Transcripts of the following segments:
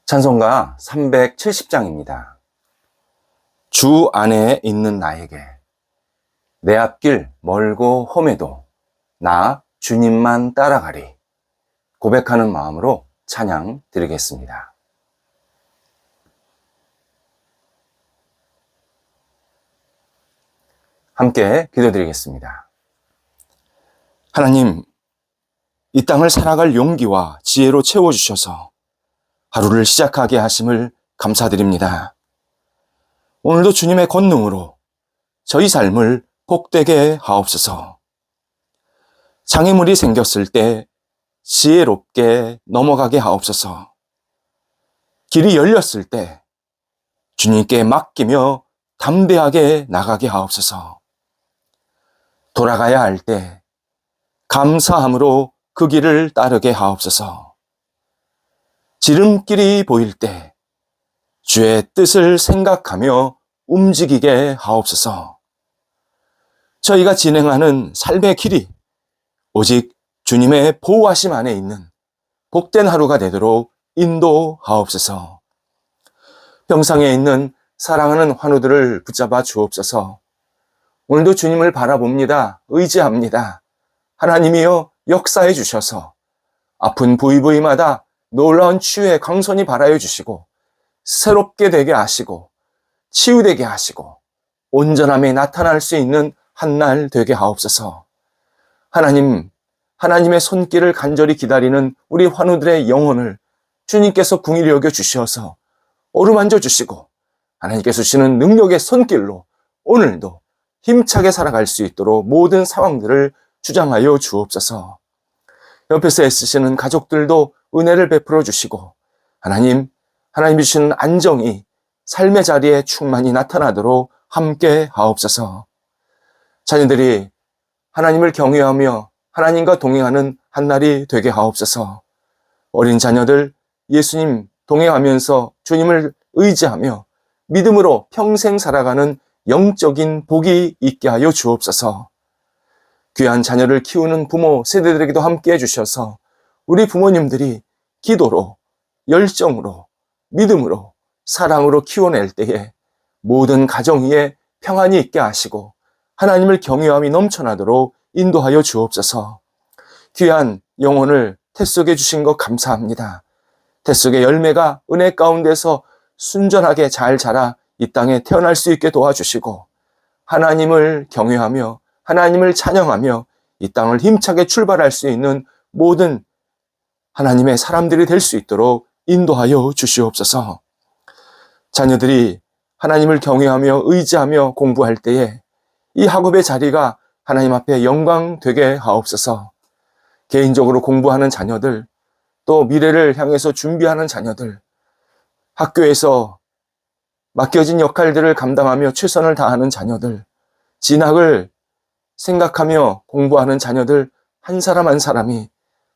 찬송가 370장입니다. 주 안에 있는 나에게 내 앞길 멀고 험해도 나 주님만 따라가리 고백하는 마음으로 찬양 드리겠습니다. 함께 기도드리겠습니다. 하나님, 이 땅을 살아갈 용기와 지혜로 채워주셔서 하루를 시작하게 하심을 감사드립니다. 오늘도 주님의 권능으로 저희 삶을 복되게 하옵소서. 장애물이 생겼을 때 지혜롭게 넘어가게 하옵소서. 길이 열렸을 때 주님께 맡기며 담대하게 나가게 하옵소서. 돌아가야 할 때 감사함으로 그 길을 따르게 하옵소서. 지름길이 보일 때 주의 뜻을 생각하며 움직이게 하옵소서. 저희가 진행하는 삶의 길이 오직 주님의 보호하심 안에 있는 복된 하루가 되도록 인도하옵소서. 병상에 있는 사랑하는 환우들을 붙잡아 주옵소서. 오늘도 주님을 바라봅니다. 의지합니다. 하나님이여 역사해 주셔서 아픈 부위부위마다 놀라운 치유의 강선이 발하여 주시고 새롭게 되게 하시고 치유되게 하시고 온전함이 나타날 수 있는 한 날 되게 하옵소서. 하나님, 하나님의 손길을 간절히 기다리는 우리 환우들의 영혼을 주님께서 긍휼히 여겨 주셔서 어루만져 주시고 하나님께서 주시는 능력의 손길로 오늘도 힘차게 살아갈 수 있도록 모든 상황들을 주장하여 주옵소서. 옆에서 애쓰시는 가족들도 은혜를 베풀어 주시고 하나님이 주시는 안정이 삶의 자리에 충만히 나타나도록 함께 하옵소서. 자녀들이 하나님을 경외하며 하나님과 동행하는 한 날이 되게 하옵소서. 어린 자녀들 예수님 동행하면서 주님을 의지하며 믿음으로 평생 살아가는 영적인 복이 있게 하여 주옵소서. 귀한 자녀를 키우는 부모 세대들에게도 함께 해주셔서 우리 부모님들이 기도로, 열정으로, 믿음으로, 사랑으로 키워낼 때에 모든 가정 위에 평안이 있게 하시고 하나님을 경외함이 넘쳐나도록 인도하여 주옵소서. 귀한 영혼을 태 속에 주신 것 감사합니다. 태 속의 열매가 은혜 가운데서 순전하게 잘 자라 이 땅에 태어날 수 있게 도와주시고 하나님을 경외하며 하나님을 찬양하며 이 땅을 힘차게 출발할 수 있는 모든 하나님의 사람들이 될 수 있도록 인도하여 주시옵소서. 자녀들이 하나님을 경외하며 의지하며 공부할 때에 이 학업의 자리가 하나님 앞에 영광 되게 하옵소서. 개인적으로 공부하는 자녀들, 또 미래를 향해서 준비하는 자녀들, 학교에서 맡겨진 역할들을 감당하며 최선을 다하는 자녀들, 진학을 생각하며 공부하는 자녀들 한 사람 한 사람이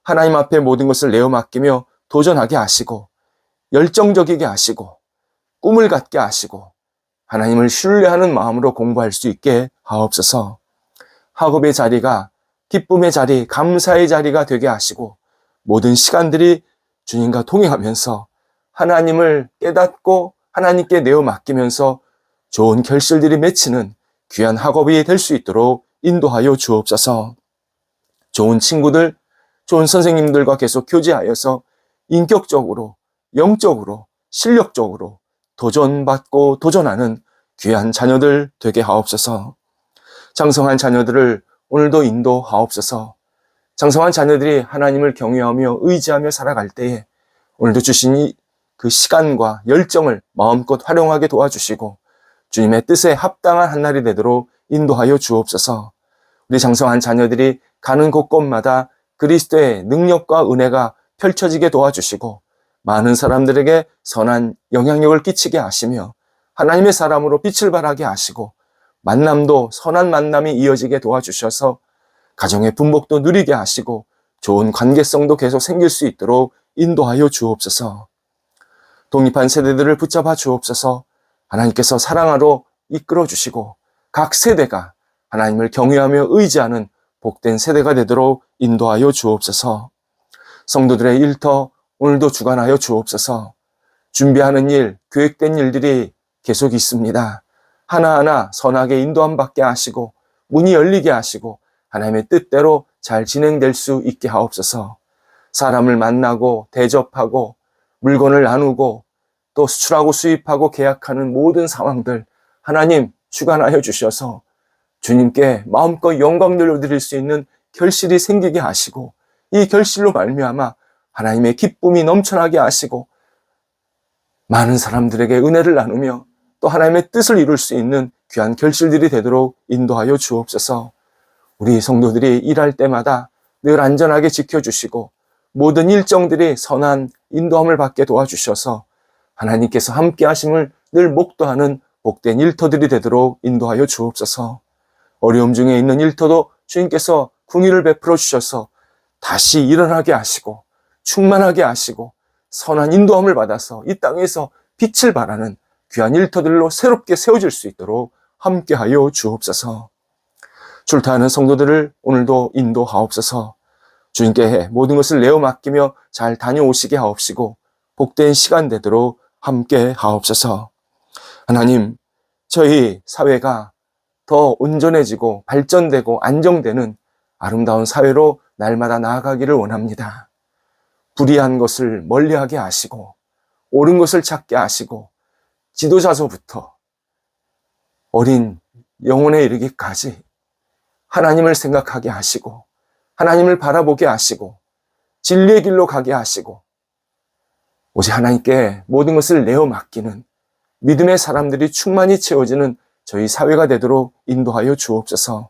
하나님 앞에 모든 것을 내어 맡기며 도전하게 하시고 열정적이게 하시고 꿈을 갖게 하시고 하나님을 신뢰하는 마음으로 공부할 수 있게 하옵소서. 학업의 자리가 기쁨의 자리, 감사의 자리가 되게 하시고 모든 시간들이 주님과 동행하면서 하나님을 깨닫고 하나님께 내어 맡기면서 좋은 결실들이 맺히는 귀한 학업이 될 수 있도록 인도하여 주옵소서. 좋은 친구들, 좋은 선생님들과 계속 교제하여서 인격적으로, 영적으로, 실력적으로 도전받고 도전하는 귀한 자녀들 되게 하옵소서. 장성한 자녀들을 오늘도 인도하옵소서. 장성한 자녀들이 하나님을 경외하며 의지하며 살아갈 때에 오늘도 주신 그 시간과 열정을 마음껏 활용하게 도와주시고 주님의 뜻에 합당한 한 날이 되도록 인도하여 주옵소서. 우리 장성한 자녀들이 가는 곳곳마다 그리스도의 능력과 은혜가 펼쳐지게 도와주시고 많은 사람들에게 선한 영향력을 끼치게 하시며 하나님의 사람으로 빛을 발하게 하시고 만남도 선한 만남이 이어지게 도와주셔서 가정의 분복도 누리게 하시고 좋은 관계성도 계속 생길 수 있도록 인도하여 주옵소서. 독립한 세대들을 붙잡아 주옵소서. 하나님께서 사랑하러 이끌어 주시고 각 세대가 하나님을 경외하며 의지하는 복된 세대가 되도록 인도하여 주옵소서. 성도들의 일터 오늘도 주관하여 주옵소서. 준비하는 일, 계획된 일들이 계속 있습니다. 하나하나 선하게 인도함 받게 하시고 문이 열리게 하시고 하나님의 뜻대로 잘 진행될 수 있게 하옵소서. 사람을 만나고 대접하고 물건을 나누고 또 수출하고 수입하고 계약하는 모든 상황들 하나님 주관하여 주셔서 주님께 마음껏 영광 돌려드릴 수 있는 결실이 생기게 하시고 이 결실로 말미암아 하나님의 기쁨이 넘쳐나게 하시고 많은 사람들에게 은혜를 나누며 또 하나님의 뜻을 이룰 수 있는 귀한 결실들이 되도록 인도하여 주옵소서. 우리 성도들이 일할 때마다 늘 안전하게 지켜주시고 모든 일정들이 선한 인도함을 받게 도와주셔서 하나님께서 함께 하심을 늘 목도하는 복된 일터들이 되도록 인도하여 주옵소서. 어려움 중에 있는 일터도 주님께서 긍휼을 베풀어 주셔서 다시 일어나게 하시고 충만하게 하시고 선한 인도함을 받아서 이 땅에서 빛을 발하는 귀한 일터들로 새롭게 세워질 수 있도록 함께하여 주옵소서. 출타하는 성도들을 오늘도 인도하옵소서. 주님께 모든 것을 내어 맡기며 잘 다녀오시게 하옵시고 복된 시간 되도록 함께 하옵소서. 하나님, 저희 사회가 더 온전해지고 발전되고 안정되는 아름다운 사회로 날마다 나아가기를 원합니다. 불의한 것을 멀리하게 하시고 옳은 것을 찾게 하시고 지도자서부터 어린 영혼에 이르기까지 하나님을 생각하게 하시고 하나님을 바라보게 하시고 진리의 길로 가게 하시고 오직 하나님께 모든 것을 내어 맡기는 믿음의 사람들이 충만히 채워지는 저희 사회가 되도록 인도하여 주옵소서.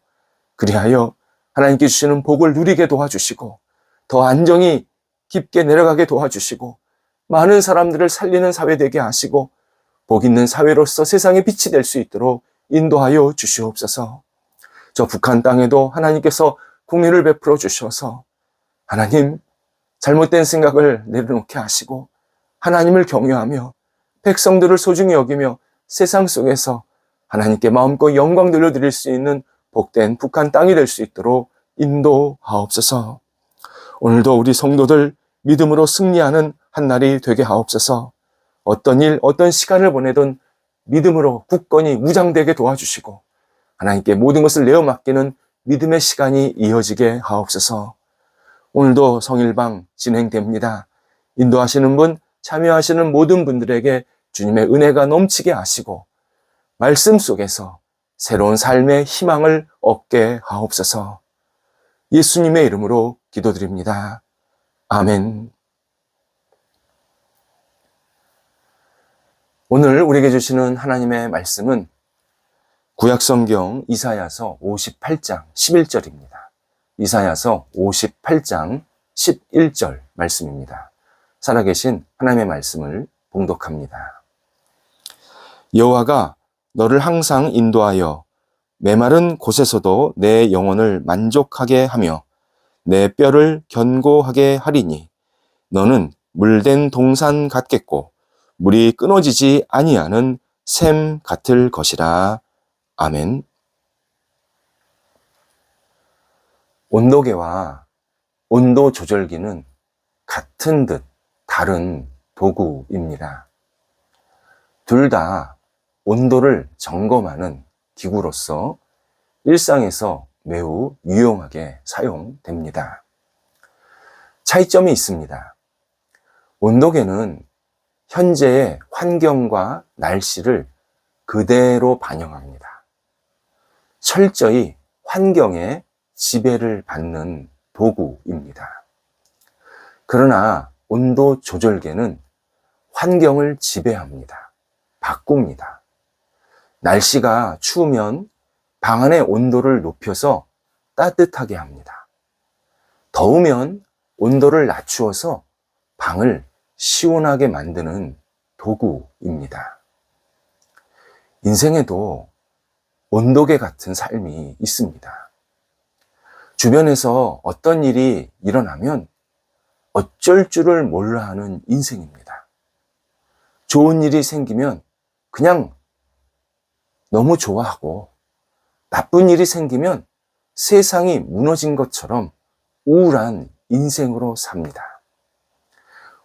그리하여 하나님께 주시는 복을 누리게 도와주시고 더 안정이 깊게 내려가게 도와주시고 많은 사람들을 살리는 사회 되게 하시고 복 있는 사회로서 세상의 빛이 될 수 있도록 인도하여 주시옵소서. 저 북한 땅에도 하나님께서 긍휼을 베풀어 주셔서 하나님 잘못된 생각을 내려놓게 하시고 하나님을 경외하며 백성들을 소중히 여기며 세상 속에서 하나님께 마음껏 영광 돌려드릴 수 있는 복된 북한 땅이 될 수 있도록 인도하옵소서. 오늘도 우리 성도들 믿음으로 승리하는 한 날이 되게 하옵소서. 어떤 일, 어떤 시간을 보내든 믿음으로 굳건히 무장되게 도와주시고 하나님께 모든 것을 내어 맡기는 믿음의 시간이 이어지게 하옵소서. 오늘도 성일방 진행됩니다. 인도하시는 분, 참여하시는 모든 분들에게 주님의 은혜가 넘치게 하시고 말씀 속에서 새로운 삶의 희망을 얻게 하옵소서. 예수님의 이름으로 기도드립니다. 아멘. 오늘 우리에게 주시는 하나님의 말씀은 구약성경 이사야서 58장 11절입니다. 이사야서 58장 11절 말씀입니다. 살아계신 하나님의 말씀을 봉독합니다. 여호와가 너를 항상 인도하여 메마른 곳에서도 내 영혼을 만족하게 하며 내 뼈를 견고하게 하리니 너는 물된 동산 같겠고 물이 끊어지지 아니하는 샘 같을 것이라. 아멘. 온도계와 온도 조절기는 같은 듯 다른 도구입니다. 둘 다 온도를 점검하는 기구로서 일상에서 매우 유용하게 사용됩니다. 차이점이 있습니다. 온도계는 현재의 환경과 날씨를 그대로 반영합니다. 철저히 환경에 지배를 받는 도구입니다. 그러나 온도 조절계는 환경을 지배합니다. 바꿉니다. 날씨가 추우면 방 안의 온도를 높여서 따뜻하게 합니다. 더우면 온도를 낮추어서 방을 시원하게 만드는 도구입니다. 인생에도 온도계 같은 삶이 있습니다. 주변에서 어떤 일이 일어나면 어쩔 줄을 몰라 하는 인생입니다. 좋은 일이 생기면 그냥 너무 좋아하고 나쁜 일이 생기면 세상이 무너진 것처럼 우울한 인생으로 삽니다.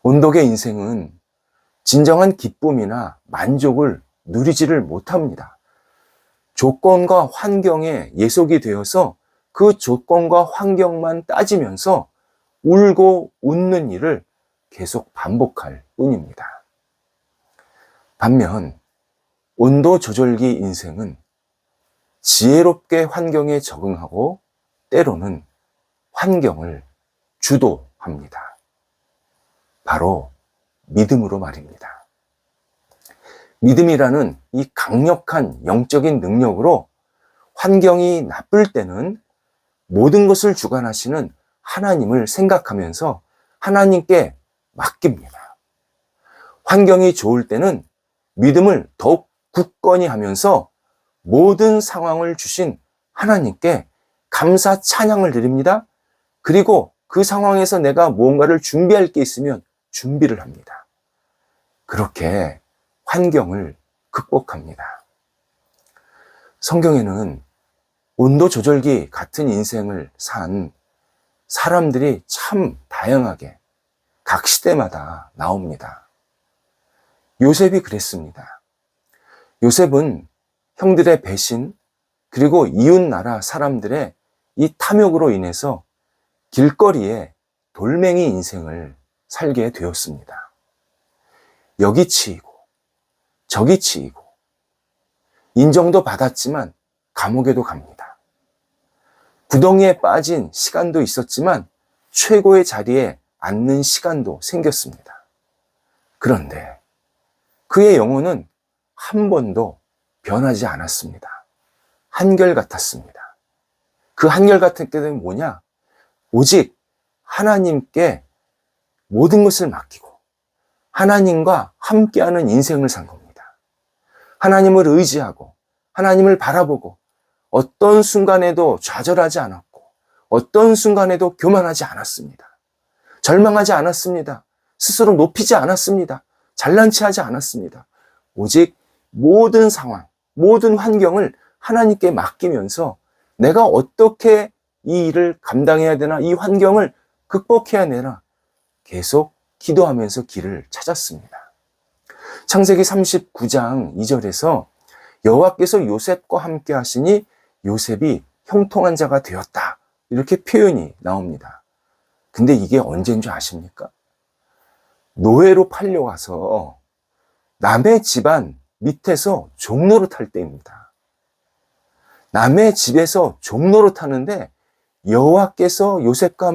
온도계 인생은 진정한 기쁨이나 만족을 누리지를 못합니다. 조건과 환경에 예속이 되어서 그 조건과 환경만 따지면서 울고 웃는 일을 계속 반복할 뿐입니다. 반면 온도 조절기 인생은 지혜롭게 환경에 적응하고 때로는 환경을 주도합니다. 바로 믿음으로 말입니다. 믿음이라는 이 강력한 영적인 능력으로 환경이 나쁠 때는 모든 것을 주관하시는 하나님을 생각하면서 하나님께 맡깁니다. 환경이 좋을 때는 믿음을 더욱 굳건히 하면서 모든 상황을 주신 하나님께 감사 찬양을 드립니다. 그리고 그 상황에서 내가 무언가를 준비할 게 있으면 준비를 합니다. 그렇게 환경을 극복합니다. 성경에는 온도 조절기 같은 인생을 산 사람들이 참 다양하게 각 시대마다 나옵니다. 요셉이 그랬습니다. 요셉은 형들의 배신 그리고 이웃나라 사람들의 이 탐욕으로 인해서 길거리에 돌멩이 인생을 살게 되었습니다. 여기 치이고 저기 치이고 인정도 받았지만 감옥에도 갑니다. 구덩이에 빠진 시간도 있었지만 최고의 자리에 앉는 시간도 생겼습니다. 그런데 그의 영혼은 한 번도 변하지 않았습니다. 한결같았습니다. 그 한결같은 게 뭐냐? 오직 하나님께 모든 것을 맡기고 하나님과 함께하는 인생을 산 겁니다. 하나님을 의지하고 하나님을 바라보고 어떤 순간에도 좌절하지 않았고 어떤 순간에도 교만하지 않았습니다. 절망하지 않았습니다. 스스로 높이지 않았습니다. 잘난 체하지 않았습니다. 오직 모든 상황, 모든 환경을 하나님께 맡기면서 내가 어떻게 이 일을 감당해야 되나, 이 환경을 극복해야 되나 계속 기도하면서 길을 찾았습니다. 창세기 39장 2절에서 여호와께서 요셉과 함께 하시니 요셉이 형통한 자가 되었다. 이렇게 표현이 나옵니다. 근데 이게 언제인 줄 아십니까? 노예로 팔려와서 남의 집안 밑에서 종노릇 할 때입니다. 남의 집에서 종노릇 하는데 여호와께서 요셉과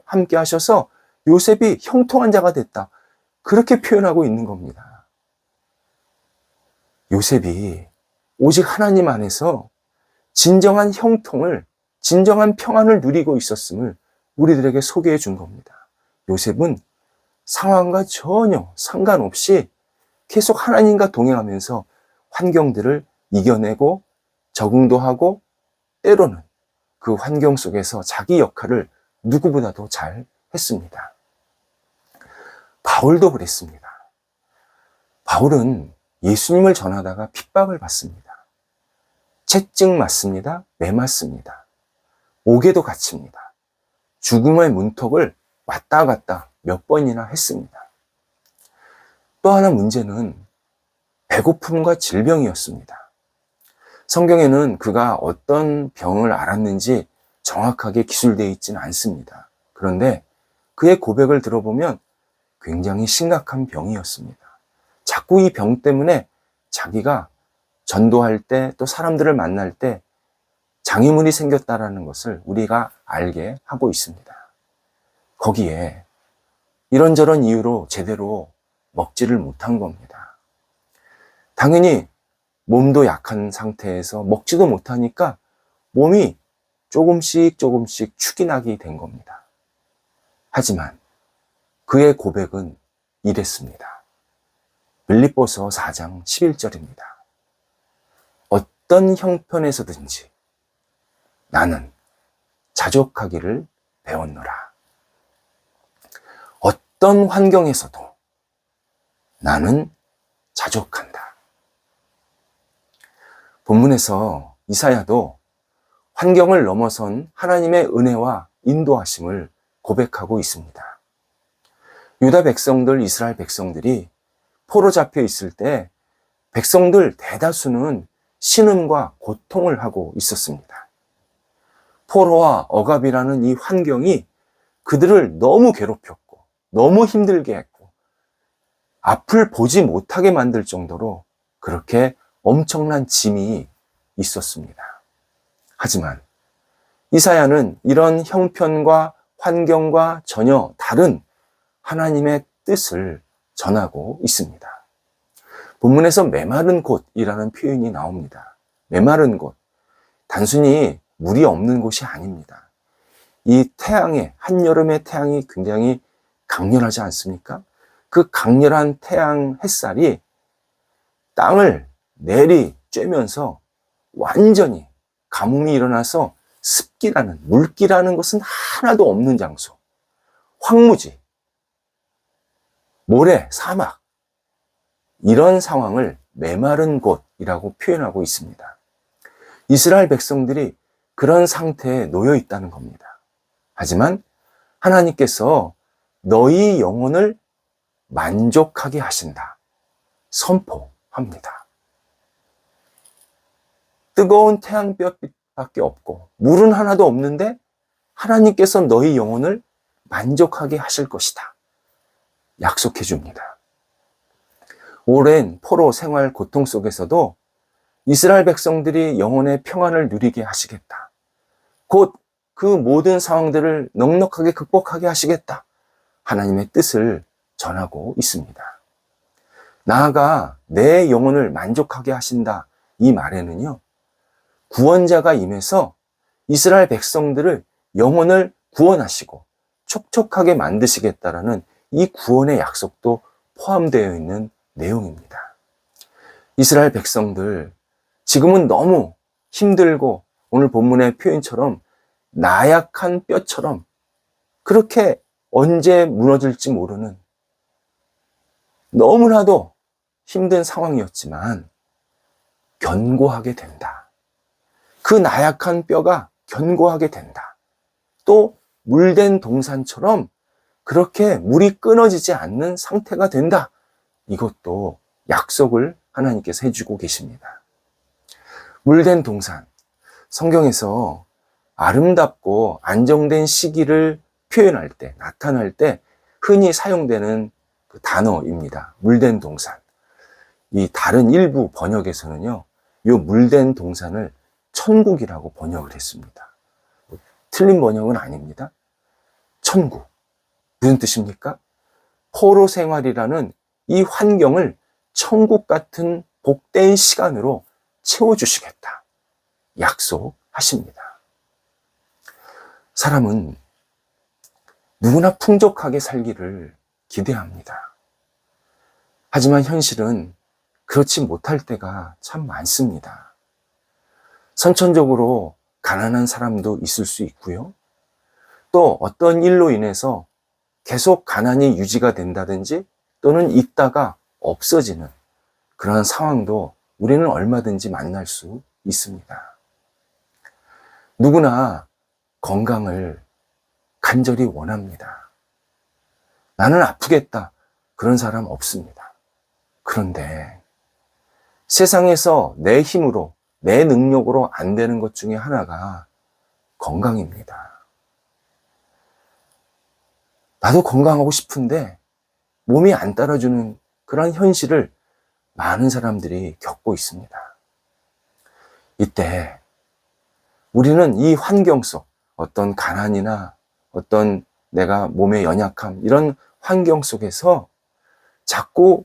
함께 하셔서 요셉이 형통한 자가 됐다. 그렇게 표현하고 있는 겁니다. 요셉이 오직 하나님 안에서 진정한 형통을, 진정한 평안을 누리고 있었음을 우리들에게 소개해 준 겁니다. 요셉은 상황과 전혀 상관없이 계속 하나님과 동행하면서 환경들을 이겨내고 적응도 하고 때로는 그 환경 속에서 자기 역할을 누구보다도 잘 했습니다. 바울도 그랬습니다. 바울은 예수님을 전하다가 핍박을 받습니다. 채찍 맞습니다. 매 맞습니다. 옥에도 갇힙니다. 죽음의 문턱을 왔다 갔다 몇 번이나 했습니다. 또 하나 문제는 배고픔과 질병이었습니다. 성경에는 그가 어떤 병을 앓았는지 정확하게 기술되어 있지는 않습니다. 그런데 그의 고백을 들어보면 굉장히 심각한 병이었습니다. 자꾸 이 병 때문에 자기가 전도할 때 또 사람들을 만날 때 장애물이 생겼다라는 것을 우리가 알게 하고 있습니다. 거기에 이런저런 이유로 제대로 먹지를 못한 겁니다. 당연히 몸도 약한 상태에서 먹지도 못하니까 몸이 조금씩 축이 나게 된 겁니다. 하지만 그의 고백은 이랬습니다. 빌립보서 4장 11절입니다. 어떤 형편에서든지 나는 자족하기를 배웠노라. 어떤 환경에서도 나는 자족한다. 본문에서 이사야도 환경을 넘어선 하나님의 은혜와 인도하심을 고백하고 있습니다. 유다 백성들, 이스라엘 백성들이 포로 잡혀 있을 때 백성들 대다수는 신음과 고통을 하고 있었습니다. 포로와 억압이라는 이 환경이 그들을 너무 괴롭혔고 너무 힘들게 했고 앞을 보지 못하게 만들 정도로 그렇게 엄청난 짐이 있었습니다. 하지만 이사야는 이런 형편과 환경과 전혀 다른 하나님의 뜻을 전하고 있습니다. 본문에서 메마른 곳이라는 표현이 나옵니다. 메마른 곳. 단순히 물이 없는 곳이 아닙니다. 이 태양의, 한여름의 태양이 굉장히 강렬하지 않습니까? 그 강렬한 태양 햇살이 땅을 내리쬐면서 완전히 가뭄이 일어나서 습기라는, 물기라는 것은 하나도 없는 장소, 황무지, 모래, 사막, 이런 상황을 메마른 곳이라고 표현하고 있습니다. 이스라엘 백성들이 그런 상태에 놓여 있다는 겁니다. 하지만 하나님께서 너희 영혼을 만족하게 하신다. 선포합니다. 뜨거운 태양볕밖에 없고 물은 하나도 없는데 하나님께서 너희 영혼을 만족하게 하실 것이다. 약속해 줍니다. 오랜 포로 생활 고통 속에서도 이스라엘 백성들이 영혼의 평안을 누리게 하시겠다. 곧 그 모든 상황들을 넉넉하게 극복하게 하시겠다. 하나님의 뜻을 전하고 있습니다. 나아가 내 영혼을 만족하게 하신다. 이 말에는요, 구원자가 임해서 이스라엘 백성들을 영혼을 구원하시고 촉촉하게 만드시겠다라는 이 구원의 약속도 포함되어 있는 내용입니다. 이스라엘 백성들, 지금은 너무 힘들고 오늘 본문의 표현처럼 나약한 뼈처럼 그렇게 언제 무너질지 모르는 너무나도 힘든 상황이었지만 견고하게 된다. 그 나약한 뼈가 견고하게 된다. 또 물된 동산처럼 그렇게 물이 끊어지지 않는 상태가 된다. 이것도 약속을 하나님께서 해주고 계십니다. 물된 동산, 성경에서 아름답고 안정된 시기를 표현할 때, 나타날 때 흔히 사용되는 그 단어입니다. 물된 동산. 이 다른 일부 번역에서는요, 이 물된 동산을 천국이라고 번역을 했습니다. 틀린 번역은 아닙니다. 천국. 무슨 뜻입니까? 포로 생활이라는 이 환경을 천국 같은 복된 시간으로 채워주시겠다. 약속하십니다. 사람은 누구나 풍족하게 살기를 기대합니다. 하지만 현실은 그렇지 못할 때가 참 많습니다. 선천적으로 가난한 사람도 있을 수 있고요. 또 어떤 일로 인해서 계속 가난이 유지가 된다든지 또는 있다가 없어지는 그런 상황도 우리는 얼마든지 만날 수 있습니다. 누구나 건강을 간절히 원합니다. 나는 아프겠다. 그런 사람 없습니다. 그런데 세상에서 내 힘으로, 내 능력으로 안 되는 것 중에 하나가 건강입니다. 나도 건강하고 싶은데 몸이 안 따라주는 그런 현실을 많은 사람들이 겪고 있습니다. 이때 우리는 이 환경 속 어떤 가난이나 어떤 내가 몸의 연약함 이런 환경 속에서 자꾸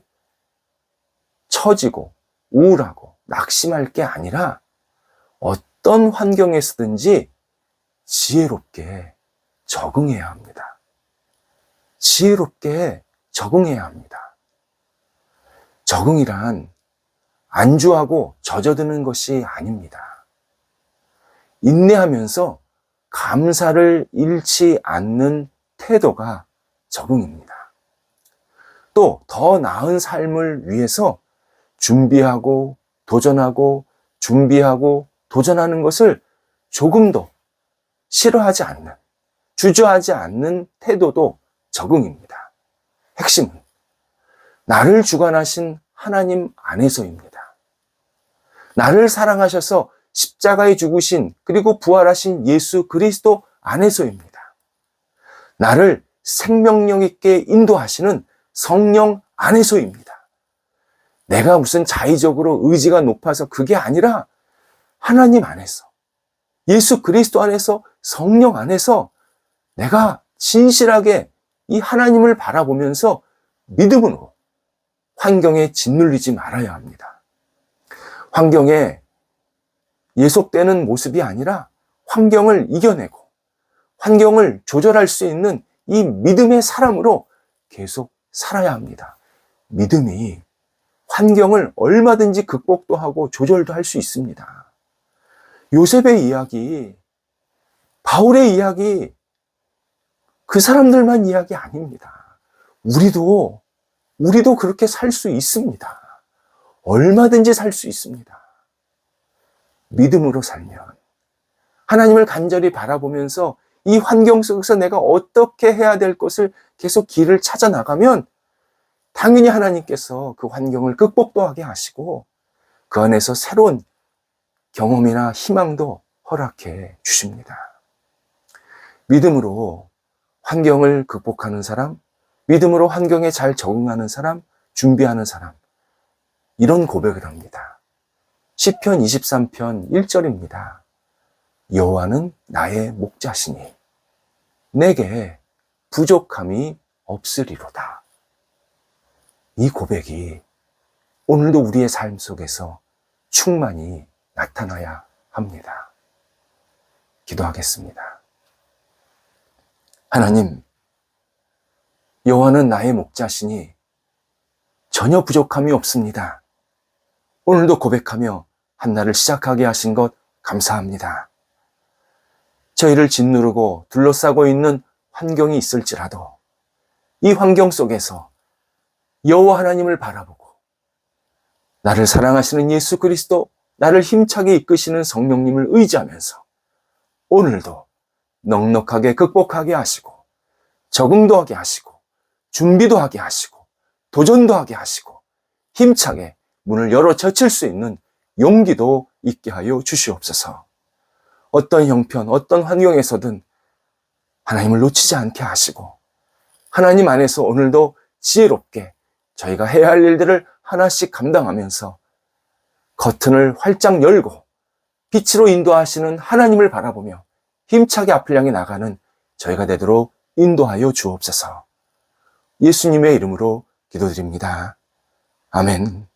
처지고 우울하고 낙심할 게 아니라 어떤 환경에서든지 지혜롭게 적응해야 합니다. 지혜롭게 적응해야 합니다. 적응이란 안주하고 젖어드는 것이 아닙니다. 인내하면서 감사를 잃지 않는 태도가 적응입니다. 또 더 나은 삶을 위해서 준비하고 도전하고 준비하고 도전하는 것을 조금도 싫어하지 않는, 주저하지 않는 태도도 적응입니다. 핵심은 나를 주관하신 하나님 안에서입니다. 나를 사랑하셔서 십자가에 죽으신 그리고 부활하신 예수 그리스도 안에서입니다. 나를 생명력 있게 인도하시는 성령 안에서입니다. 내가 무슨 자의적으로 의지가 높아서 그게 아니라 하나님 안에서, 예수 그리스도 안에서, 성령 안에서 내가 진실하게 이 하나님을 바라보면서 믿음으로 환경에 짓눌리지 말아야 합니다. 환경에 예속되는 모습이 아니라 환경을 이겨내고 환경을 조절할 수 있는 이 믿음의 사람으로 계속 살아야 합니다. 믿음이 환경을 얼마든지 극복도 하고 조절도 할 수 있습니다. 요셉의 이야기, 바울의 이야기, 그 사람들만 이야기 아닙니다. 우리도 그렇게 살 수 있습니다. 얼마든지 살 수 있습니다. 믿음으로 살면, 하나님을 간절히 바라보면서 이 환경 속에서 내가 어떻게 해야 될 것을 계속 길을 찾아 나가면 당연히 하나님께서 그 환경을 극복도 하게 하시고 그 안에서 새로운 경험이나 희망도 허락해 주십니다. 믿음으로 환경을 극복하는 사람, 믿음으로 환경에 잘 적응하는 사람, 준비하는 사람, 이런 고백을 합니다. 시편 23편 1절입니다. 여호와는 나의 목자시니 내게 부족함이 없으리로다. 이 고백이 오늘도 우리의 삶 속에서 충만히 나타나야 합니다. 기도하겠습니다. 하나님, 여호와는 나의 목자시니 전혀 부족함이 없습니다. 오늘도 고백하며 한날을 시작하게 하신 것 감사합니다. 저희를 짓누르고 둘러싸고 있는 환경이 있을지라도 이 환경 속에서 여호와 하나님을 바라보고 나를 사랑하시는 예수 그리스도, 나를 힘차게 이끄시는 성령님을 의지하면서 오늘도 넉넉하게 극복하게 하시고 적응도 하게 하시고 준비도 하게 하시고 도전도 하게 하시고 힘차게 문을 열어 젖힐 수 있는 용기도 있게 하여 주시옵소서. 어떤 형편, 어떤 환경에서든 하나님을 놓치지 않게 하시고 하나님 안에서 오늘도 지혜롭게 저희가 해야 할 일들을 하나씩 감당하면서 커튼을 활짝 열고 빛으로 인도하시는 하나님을 바라보며 힘차게 앞을 향해 나가는 저희가 되도록 인도하여 주옵소서. 예수님의 이름으로 기도드립니다. 아멘.